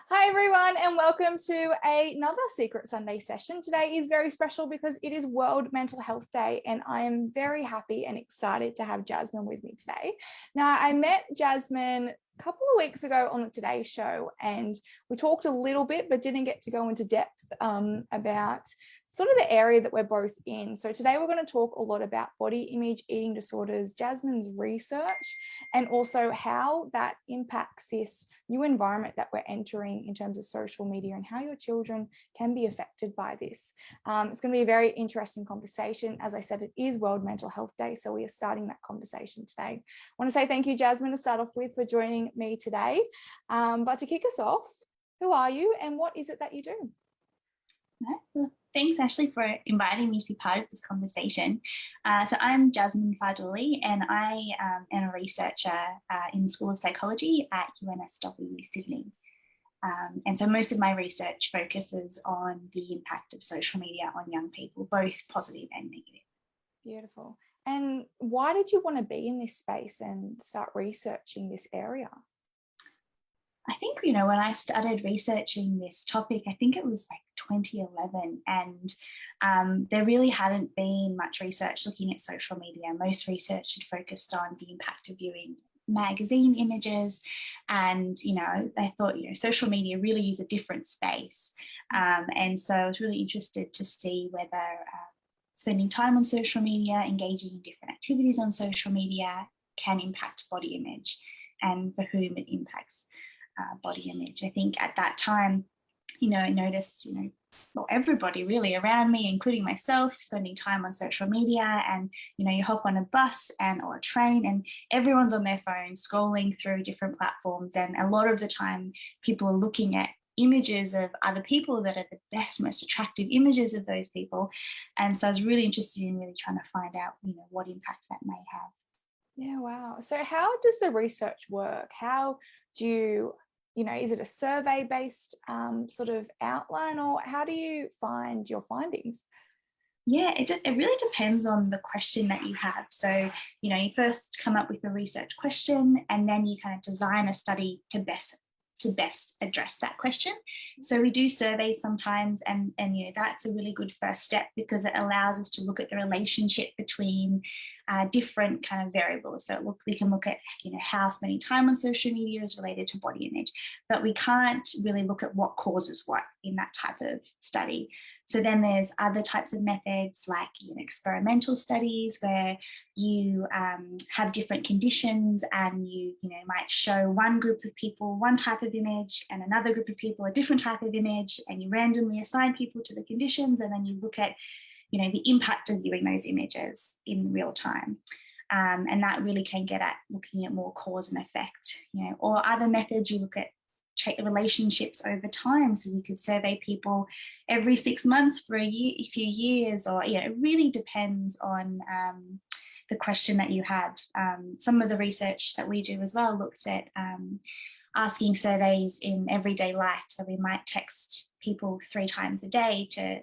Hi everyone, and welcome to another Secret Sunday session. Today is very special because it is World Mental Health Day, and I am very happy and excited to have Jasmine with me today. Now, I met Jasmine a couple of weeks ago on the Today Show, and we talked a little bit but didn't get to go into depth about sort of the area that we're both in. So today we're going to talk a lot about body image, eating disorders, Jasmine's research, and also how that impacts this new environment that we're entering in terms of social media and how your children can be affected by this. It's going to be a very interesting conversation. As I said, it is World Mental Health Day, so we are starting that conversation today. I want to say thank you, Jasmine, to start off with, for joining me today. But to kick us off, who are you and what is it that you do? Well, thanks, Ashley, for inviting me to be part of this conversation. So I'm Jasmine Fardouly, and I am a researcher in the School of Psychology at UNSW Sydney. And so most of my research focuses on the impact of social media on young people, both positive and negative. Beautiful. And why did you want to be in this space and start researching this area? I think, when I started researching this topic, I think it was like 2011, and there really hadn't been much research looking at social media. Most research had focused on the impact of viewing magazine images, and I thought social media really is a different space, and so I was really interested to see whether spending time on social media, engaging in different activities on social media can impact body image, and for whom it impacts body image. I think at that time, I noticed, well, everybody really around me, including myself, spending time on social media, and, you hop on a bus or a train and everyone's on their phone scrolling through different platforms. And a lot of the time people are looking at images of other people that are the best, most attractive images of those people. And so I was really interested in really trying to find out, what impact that may have. Yeah, wow. So how does the research work? How do you, is it a survey-based sort of outline, or how do you find your findings? Yeah, it really depends on the question that you have. So, you first come up with a research question, and then you kind of design a study to best address that question. So we do surveys sometimes, and that's a really good first step, because it allows us to look at the relationship between different kind of variables. So we can look at how spending time on social media is related to body image, but we can't really look at what causes what in that type of study. So then there's other types of methods, like experimental studies, where you have different conditions, and you might show one group of people one type of image and another group of people a different type of image, and you randomly assign people to the conditions, and then you look at the impact of viewing those images in real time. And that really can get at looking at more cause and effect. Or other methods, you look at relationships over time. So you could survey people every 6 months for a few years, or it really depends on the question that you have. Some of the research that we do as well looks at asking surveys in everyday life. So we might text people 3 times a day to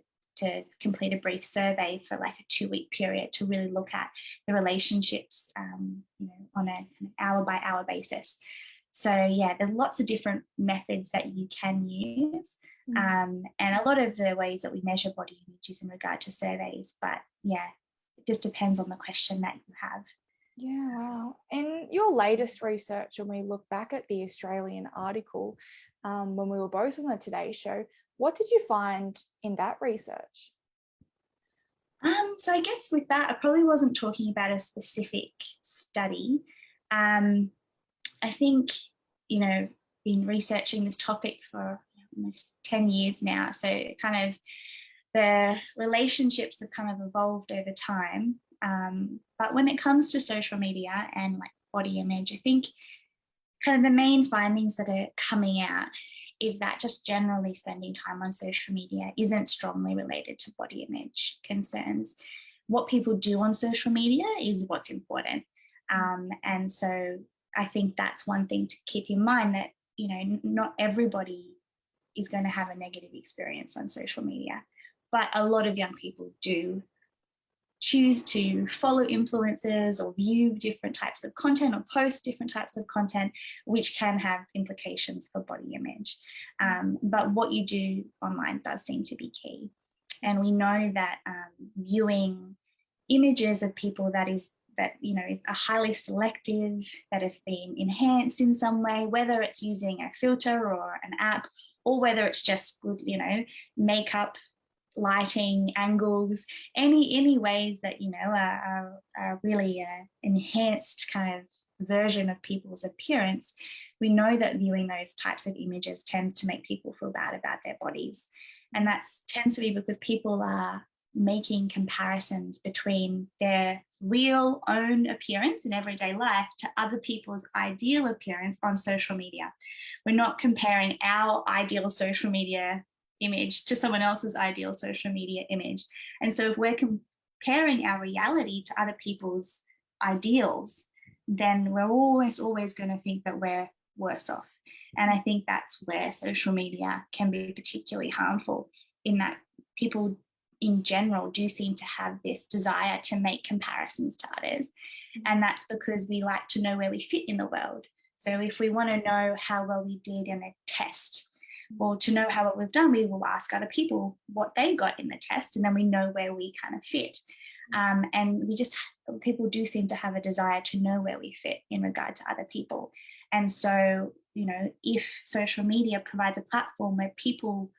complete a brief survey for like a 2-week period, to really look at the relationships on an hour by hour basis. So yeah, there's lots of different methods that you can use, and a lot of the ways that we measure body image is in regard to surveys, but yeah, it just depends on the question that you have. Yeah, wow. In your latest research, when we look back at the Australian article, when we were both on the Today Show, what did you find in that research? So I guess with that, I probably wasn't talking about a specific study. I think, been researching this topic for almost 10 years now. So kind of the relationships have kind of evolved over time. But when it comes to social media and like body image, I think kind of the main findings that are coming out is that just generally spending time on social media isn't strongly related to body image concerns. What people do on social media is what's important. And so I think that's one thing to keep in mind, that, not everybody is going to have a negative experience on social media, but a lot of young people do choose to follow influencers or view different types of content or post different types of content, which can have implications for body image. But what you do online does seem to be key. And we know that viewing images of people that are highly selective, that have been enhanced in some way, whether it's using a filter or an app, or whether it's just good, makeup, lighting, angles, any ways that are really enhanced kind of version of people's appearance. We know that viewing those types of images tends to make people feel bad about their bodies, and that tends to be because people are making comparisons between their real own appearance in everyday life to other people's ideal appearance on social media. We're not comparing our ideal social media image to someone else's ideal social media image. And so if we're comparing our reality to other people's ideals, then we're always going to think that we're worse off. And I think that's where social media can be particularly harmful, in that people in general do seem to have this desire to make comparisons to others. And that's because we like to know where we fit in the world. So if we want to know how well we did in a test, or to know how well we've done, we will ask other people what they got in the test, and then we know where we kind of fit. And people do seem to have a desire to know where we fit in regard to other people. And so, if social media provides a platform where people,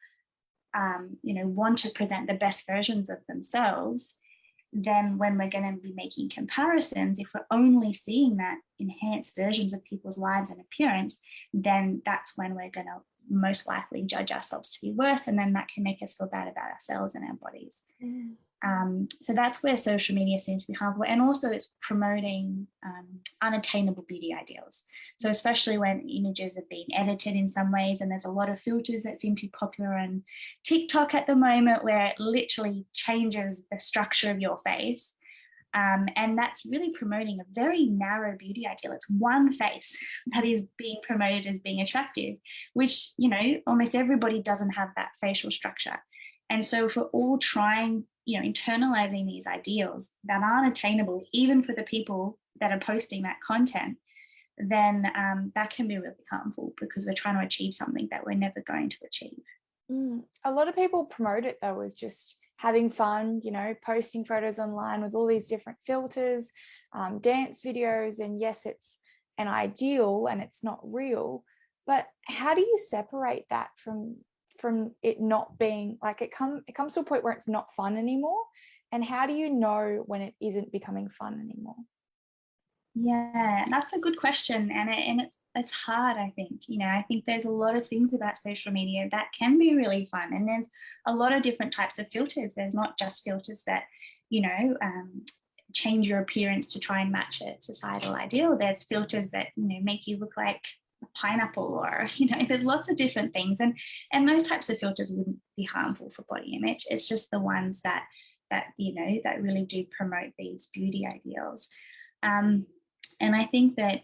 want to present the best versions of themselves, then when we're going to be making comparisons, if we're only seeing that enhanced versions of people's lives and appearance, then that's when we're going to most likely judge ourselves to be worse, and then that can make us feel bad about ourselves and our bodies. So that's where social media seems to be harmful. And also it's promoting unattainable beauty ideals. So especially when images have been edited in some ways, and there's a lot of filters that seem to be popular on TikTok at the moment, where it literally changes the structure of your face. And that's really promoting a very narrow beauty ideal. It's one face that is being promoted as being attractive, which, almost everybody doesn't have that facial structure. And so if we're all trying, internalizing these ideals that aren't attainable, even for the people that are posting that content, then that can be really harmful, because we're trying to achieve something that we're never going to achieve. A lot of people promote it though as just having fun, posting photos online with all these different filters, dance videos, and yes, it's an ideal and it's not real. But how do you separate that from it not being like, it comes to a point where it's not fun anymore? And how do you know when it isn't becoming fun anymore? Yeah, that's a good question, and it's hard. I think I think there's a lot of things about social media that can be really fun, and there's a lot of different types of filters. There's not just filters that change your appearance to try and match a societal ideal. There's filters that make you look like a pineapple, or there's lots of different things, and those types of filters wouldn't be harmful for body image. It's just the ones that really do promote these beauty ideals. And I think that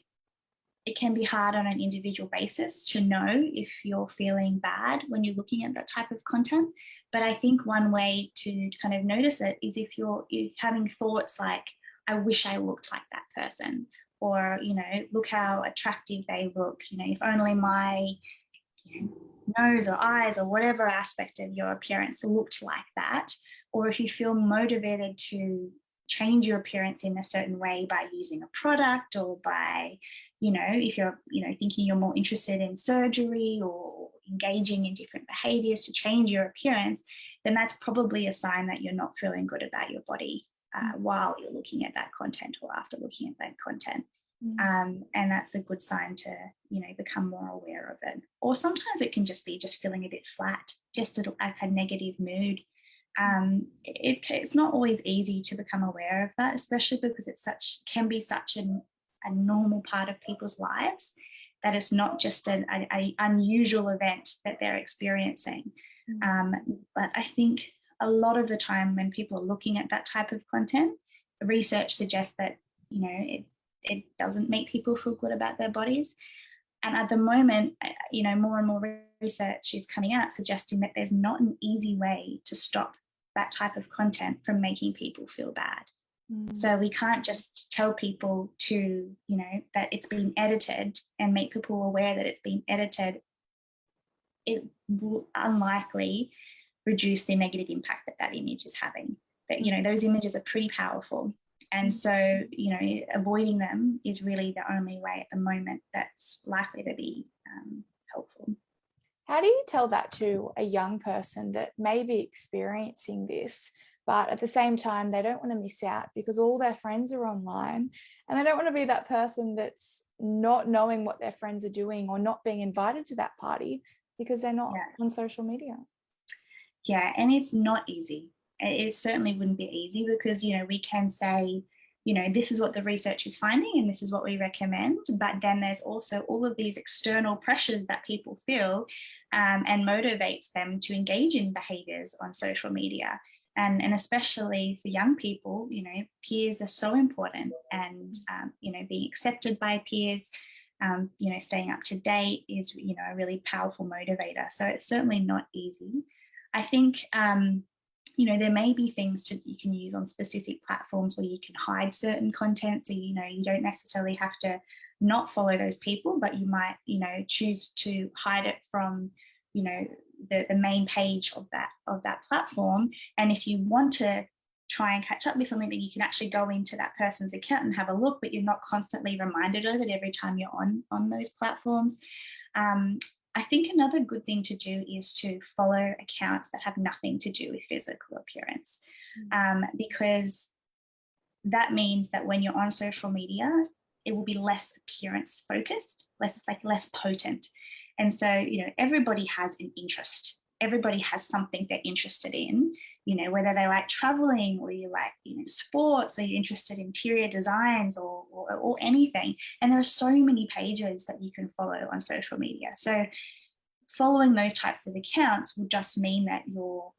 it can be hard on an individual basis to know if you're feeling bad when you're looking at that type of content. But I think one way to kind of notice it is if you're having thoughts like, I wish I looked like that person, or, look how attractive they look, if only my nose or eyes or whatever aspect of your appearance looked like that. Or if you feel motivated to change your appearance in a certain way by using a product, or by, if you're, thinking you're more interested in surgery or engaging in different behaviors to change your appearance, then that's probably a sign that you're not feeling good about your body while you're looking at that content or after looking at that content. And that's a good sign to, become more aware of it. Or sometimes it can just be feeling a bit flat, just like a negative mood. It's not always easy to become aware of that, especially because it can be such a normal part of people's lives, that it's not just an unusual event that they're experiencing. But I think a lot of the time when people are looking at that type of content, the research suggests that it doesn't make people feel good about their bodies. And at the moment, more and more research is coming out suggesting that there's not an easy way to stop that type of content from making people feel bad. So we can't just tell people to, that it's been edited and make people aware that it's been edited. It will unlikely reduce the negative impact that that image is having. But, those images are pretty powerful. And so, avoiding them is really the only way at the moment that's likely to be helpful. How do you tell that to a young person that may be experiencing this, but at the same time, they don't want to miss out because all their friends are online, and they don't want to be that person that's not knowing what their friends are doing or not being invited to that party because they're not on social media? Yeah, and it's not easy. It certainly wouldn't be easy because, we can say, this is what the research is finding and this is what we recommend. But then there's also all of these external pressures that people feel and motivates them to engage in behaviors on social media. And especially for young people, peers are so important, and, being accepted by peers, staying up to date is, a really powerful motivator. So it's certainly not easy. I think, there may be things you can use on specific platforms where you can hide certain content. So, you don't necessarily have to not follow those people, but you might, choose to hide it from, the main page of that platform. And if you want to try and catch up with something, that you can actually go into that person's account and have a look, but you're not constantly reminded of it every time you're on those platforms. I think another good thing to do is to follow accounts that have nothing to do with physical appearance, because that means that when you're on social media, it will be less appearance focused, less potent. And so, everybody has an interest. Everybody has something they're interested in, whether they like traveling or you like, sports, or you're interested in interior designs or anything. And there are so many pages that you can follow on social media. So following those types of accounts will just mean that you're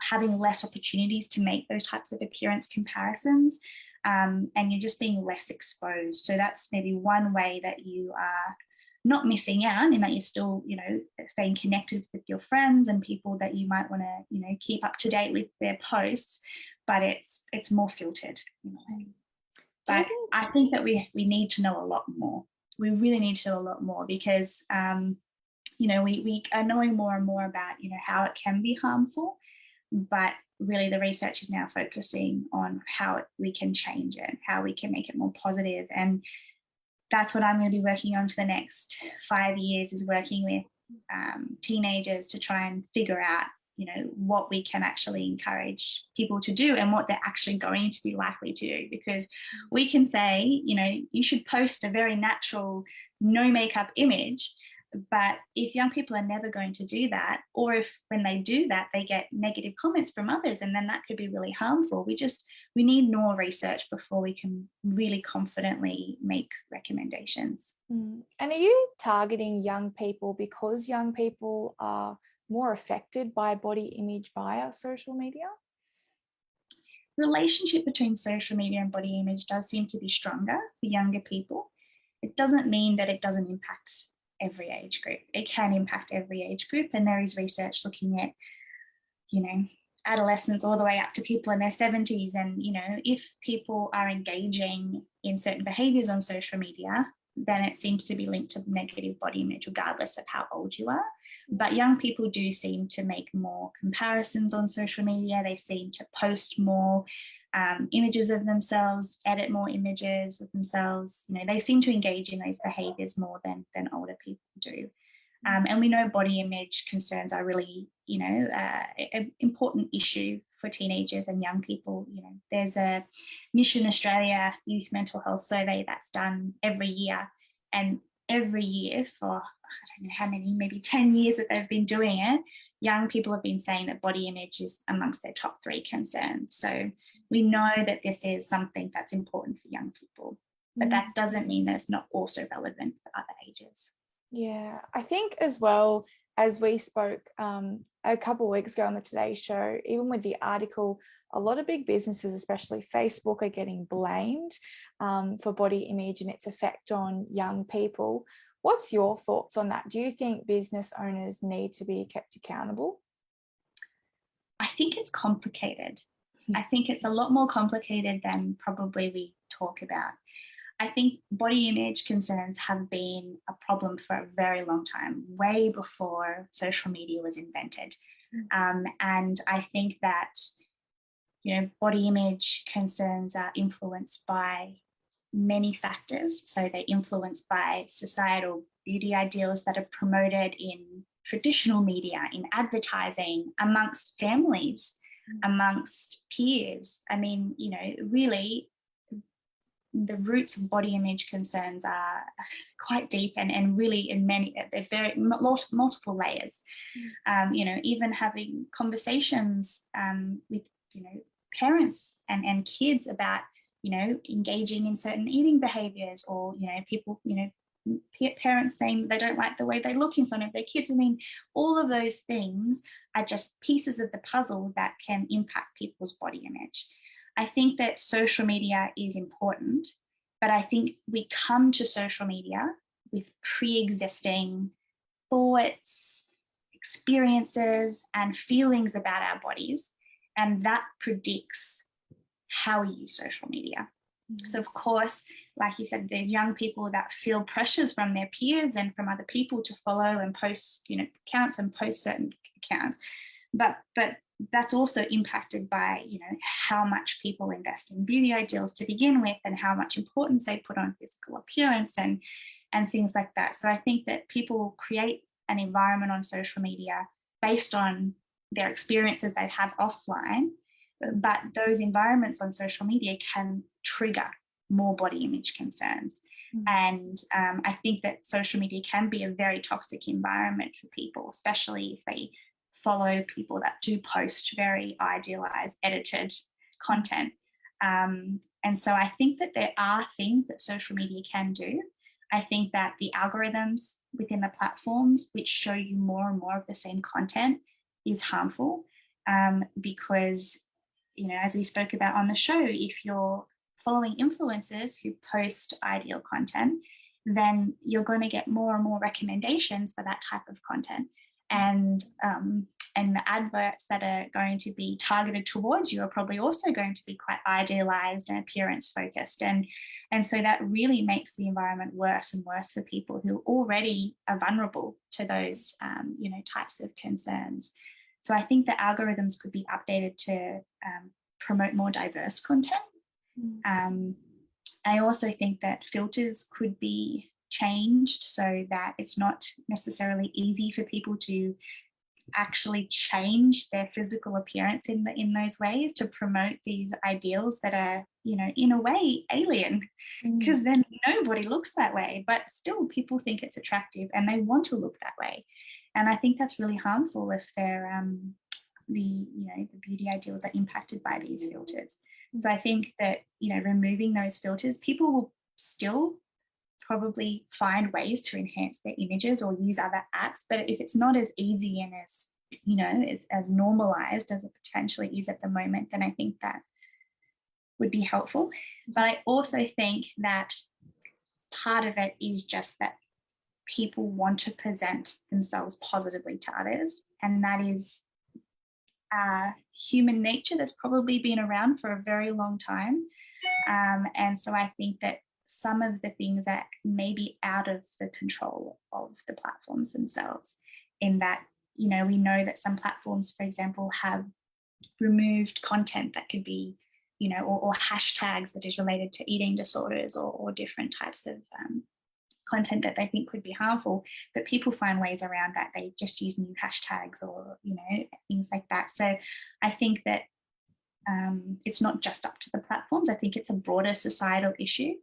having less opportunities to make those types of appearance comparisons, and you're just being less exposed. So that's maybe one way that you are not missing out, in that you're still, staying connected with your friends and people that you might want to, keep up to date with their posts, but it's more filtered. But I think that we need to know a lot more. We really need to know a lot more because, we are knowing more and more about, how it can be harmful, but really the research is now focusing on how we can change it, how we can make it more positive. And that's what I'm going to be working on for the next 5 years, is working with teenagers to try and figure out, what we can actually encourage people to do and what they're actually going to be likely to do. Because we can say, you should post a very natural, no makeup image. But if young people are never going to do that, or if when they do that, they get negative comments from others, and then that could be really harmful. We need more research before we can really confidently make recommendations. And are you targeting young people because young people are more affected by body image via social media? The relationship between social media and body image does seem to be stronger for younger people. It doesn't mean that it doesn't impact every age group. It can impact every age group, and there is research looking at, adolescents all the way up to people in their 70s. And, if people are engaging in certain behaviors on social media, then it seems to be linked to negative body image, regardless of how old you are. But young people do seem to make more comparisons on social media. They seem to post more images of themselves, edit more images of themselves. They seem to engage in those behaviors more than older people do. And we know body image concerns are really, an important issue for teenagers and young people. There's a Mission Australia Youth Mental Health Survey that's done every year. And every year for, I don't know how many, maybe 10 years that they've been doing it, young people have been saying that body image is amongst their top 3 concerns. So we know that this is something that's important for young people, but that doesn't mean that it's not also relevant for other ages. Yeah, I think as well, as we spoke a couple of weeks ago on the Today Show, even with the article, a lot of big businesses, especially Facebook, are getting blamed for body image and its effect on young people. What's your thoughts on that? Do you think business owners need to be kept accountable? I think it's complicated. I think it's a lot more complicated than probably we talk about. I think body image concerns have been a problem for a very long time, way before social media was invented. And I think that, body image concerns are influenced by many factors. So they're influenced by societal beauty ideals that are promoted in traditional media, in advertising, amongst families, amongst peers. I mean, really the roots of body image concerns are quite deep and really in many, they're very multiple layers. Even having conversations with, parents and kids about, engaging in certain eating behaviors, or, people, parents saying they don't like the way they look in front of their kids. I mean, all of those things are just pieces of the puzzle that can impact people's body image. I think that social media is important, but I think we come to social media with pre-existing thoughts, experiences, and feelings about our bodies, and that predicts how we use social media. So of course, like you said, there's young people that feel pressures from their peers and from other people to follow and post, accounts and post certain accounts. But that's also impacted by, how much people invest in beauty ideals to begin with, and how much importance they put on physical appearance and things like that. So I think that people create an environment on social media based on their experiences they have offline, but those environments on social media can trigger more body image concerns. And I think that social media can be a very toxic environment for people, especially if they follow people that do post very idealized, edited content. And so I think that there are things that social media can do. I think that the algorithms within the platforms which show you more and more of the same content is harmful, because, as we spoke about on the show, if you're following influencers who post ideal content, then you're going to get more and more recommendations for that type of content. And the adverts that are going to be targeted towards you are probably also going to be quite idealized and appearance focused. And so that really makes the environment worse and worse for people who already are vulnerable to those, types of concerns. So I think the algorithms could be updated to promote more diverse content. I also think that filters could be changed so that it's not necessarily easy for people to actually change their physical appearance in those ways to promote these ideals that are, in a way alien, because then nobody looks that way, but still people think it's attractive and they want to look that way. And I think that's really harmful if they're the beauty ideals are impacted by these filters. So I think that, removing those filters, people will still probably find ways to enhance their images or use other apps, but if it's not as easy and as normalized as it potentially is at the moment, then I think that would be helpful. But I also think that part of it is just that people want to present themselves positively to others, and that is human nature that's probably been around for a very long time. And so I think that some of the things that may be out of the control of the platforms themselves, in that, we know that some platforms, for example, have removed content that could be, or hashtags that is related to eating disorders or different types of content that they think could be harmful, but people find ways around that. They just use new hashtags or, things like that. So I think that it's not just up to the platforms. I think it's a broader societal issue.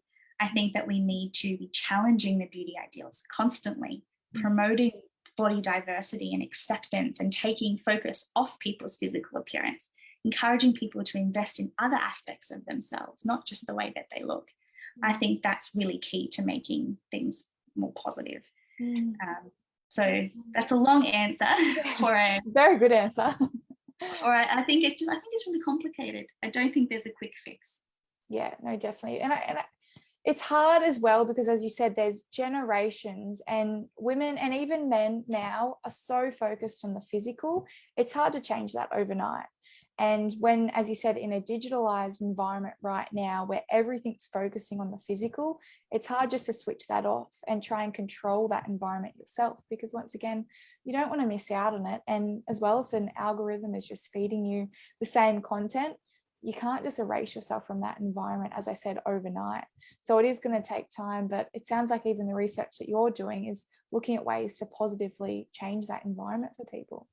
I think that we need to be challenging the beauty ideals constantly, promoting body diversity and acceptance, and taking focus off people's physical appearance, encouraging people to invest in other aspects of themselves, not just the way that they look. I think that's really key to making things more positive. So that's a long answer for a very good answer. Or I think it's really complicated. I don't think there's a quick fix. Yeah, no, definitely. And It's hard as well because, as you said, there's generations, and women and even men now are so focused on the physical. It's hard to change that overnight. And when, as you said, in a digitalized environment right now where everything's focusing on the physical, it's hard just to switch that off and try and control that environment yourself, because once again, you don't want to miss out on it. And as well, if an algorithm is just feeding you the same content, you can't just erase yourself from that environment, as I said, overnight. So it is going to take time, but it sounds like even the research that you're doing is looking at ways to positively change that environment for people.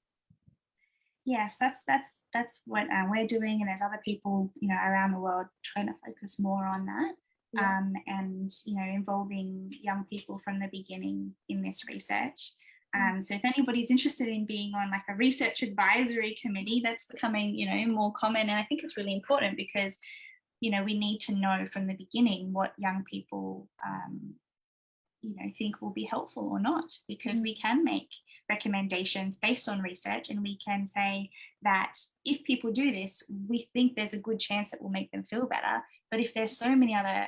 Yes, that's what we're doing, and there's other people, around the world trying to focus more on that. Yeah. And involving young people from the beginning in this research. So if anybody's interested in being on like a research advisory committee, that's becoming, more common. And I think it's really important because, we need to know from the beginning what young people, think will be helpful or not, because we can make recommendations based on research, and we can say that if people do this, we think there's a good chance that will make them feel better. But if there's so many other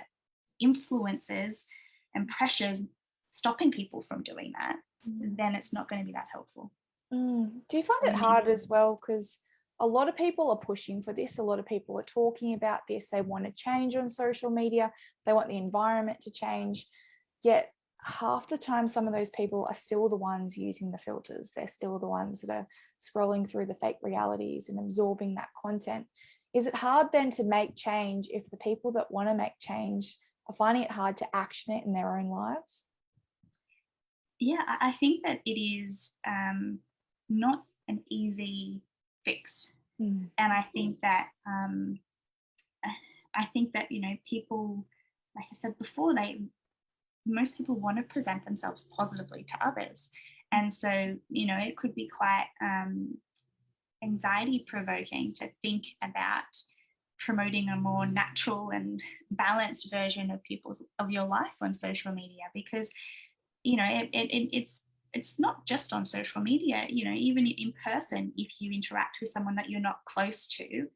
influences and pressures stopping people from doing that, then it's not going to be that helpful. Do you find it hard as well? Because a lot of people are pushing for this. A lot of people are talking about this. They want to change on social media. They want the environment to change. Yet half the time, some of those people are still the ones using the filters. They're still the ones that are scrolling through the fake realities and absorbing that content. Is it hard then to make change if the people that want to make change are finding it hard to action it in their own lives? Yeah, I think that it is not an easy fix. And I think that people, like I said before, most people want to present themselves positively to others. And so, it could be quite anxiety provoking to think about promoting a more natural and balanced version of your life on social media, because it's not just on social media. Even in person, if you interact with someone that you're not close to,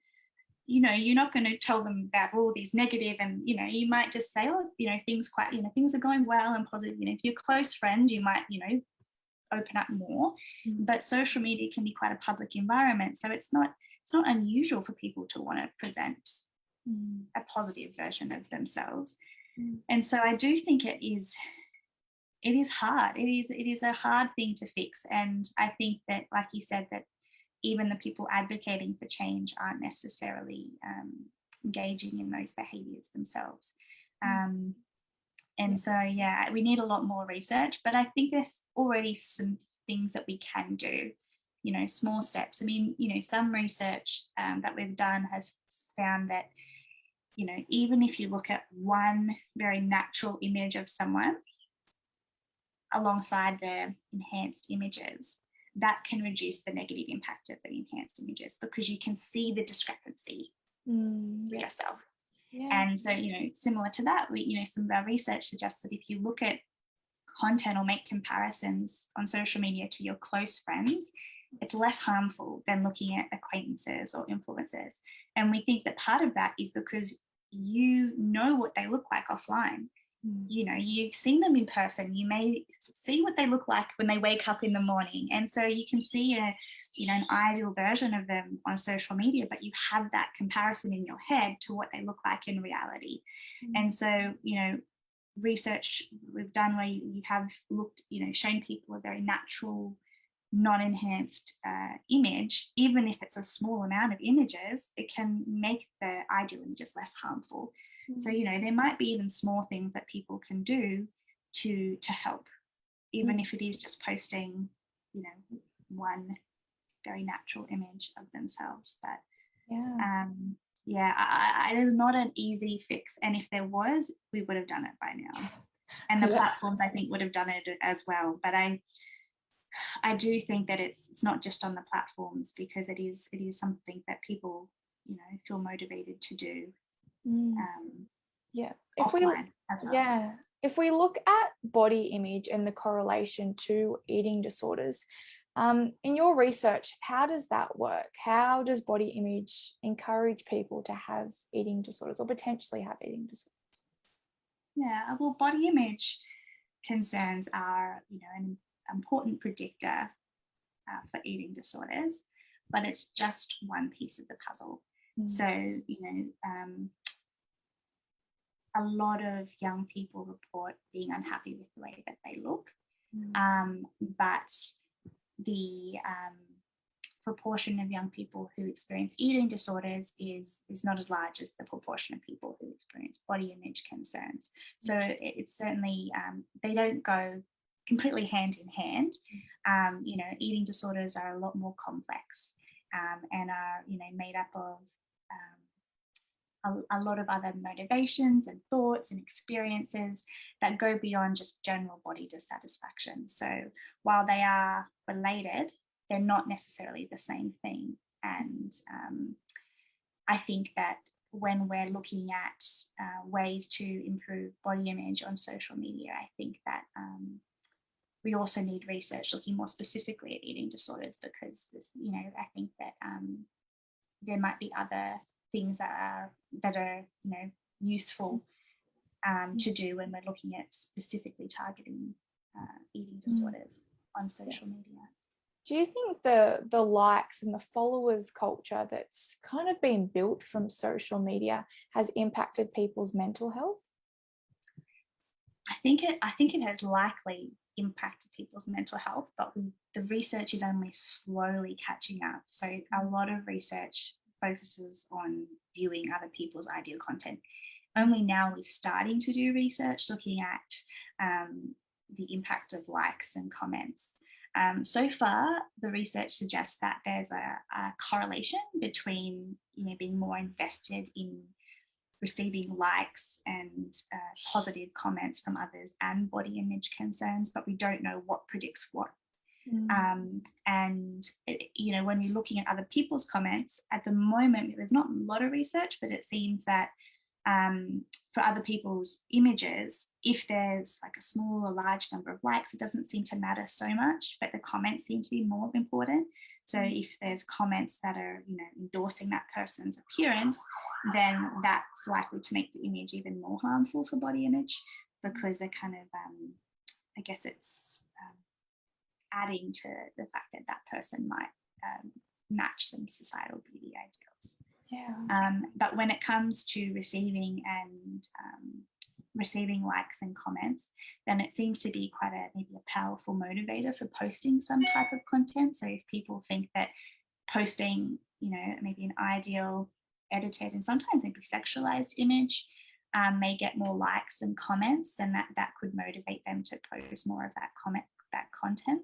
you're not going to tell them about all these negative, and you might just say, oh, things are going well and positive. If you're close friends, you might open up more. But social media can be quite a public environment, so it's not unusual for people to want to present a positive version of themselves. And so I do think it is hard. It is a hard thing to fix. And I think that, like you said, that even the people advocating for change aren't necessarily engaging in those behaviours themselves. And so, yeah, we need a lot more research, but I think there's already some things that we can do, small steps. I mean, some research that we've done has found that, even if you look at one very natural image of someone alongside their enhanced images, that can reduce the negative impact of the enhanced images, because you can see the discrepancy for yourself. Yeah. And so, similar to that, some of our research suggests that if you look at content or make comparisons on social media to your close friends, it's less harmful than looking at acquaintances or influencers. And we think that part of that is because you know what they look like offline. You've seen them in person. You may see what they look like when they wake up in the morning. And so you can see an ideal version of them on social media, but you have that comparison in your head to what they look like in reality. And so, research we've done where you have looked, shown people a very natural, non-enhanced image, even if it's a small amount of images, it can make the ideal images less harmful. So, there might be even small things that people can do to help, even if it is just posting, one very natural image of themselves. But there's not an easy fix. And if there was, we would have done it by now. And the platforms, I think, would have done it as well. But I do think that it's not just on the platforms, because it is something that people, feel motivated to do. If we look at body image and the correlation to eating disorders, in your research, how does that work? How does body image encourage people to have eating disorders or potentially have eating disorders? Yeah, well, body image concerns are, an important predictor for eating disorders, but it's just one piece of the puzzle. So, a lot of young people report being unhappy with the way that they look, but the proportion of young people who experience eating disorders is not as large as the proportion of people who experience body image concerns. So it's certainly, they don't go completely hand in hand. Eating disorders are a lot more complex and are, made up of a lot of other motivations and thoughts and experiences that go beyond just general body dissatisfaction. So while they are related, they're not necessarily the same thing. And I think that when we're looking at ways to improve body image on social media, I think that we also need research looking more specifically at eating disorders, because this, I think that there might be other things that are useful to do when we're looking at specifically targeting eating disorders on social media. Do you think the likes and the followers culture that's kind of been built from social media has impacted people's mental health? I think it has likely impacted people's mental health, but the research is only slowly catching up. So a lot of research focuses on viewing other people's ideal content. Only now we're starting to do research looking at the impact of likes and comments. So far, the research suggests that there's a correlation between being more invested in receiving likes and positive comments from others and body image concerns, but we don't know what predicts what. And when you're looking at other people's comments, at the moment there's not a lot of research, but it seems that for other people's images, if there's like a small or large number of likes, it doesn't seem to matter so much, but the comments seem to be more important. So if there's comments that are endorsing that person's appearance, then that's likely to make the image even more harmful for body image, because they're kind of I guess it's adding to the fact that that person might match some societal beauty ideals. Yeah. But when it comes to receiving likes and comments, then it seems to be maybe a powerful motivator for posting some type of content. So if people think that posting, maybe an ideal, edited, and sometimes maybe sexualized image may get more likes and comments, then that could motivate them to post more of that content.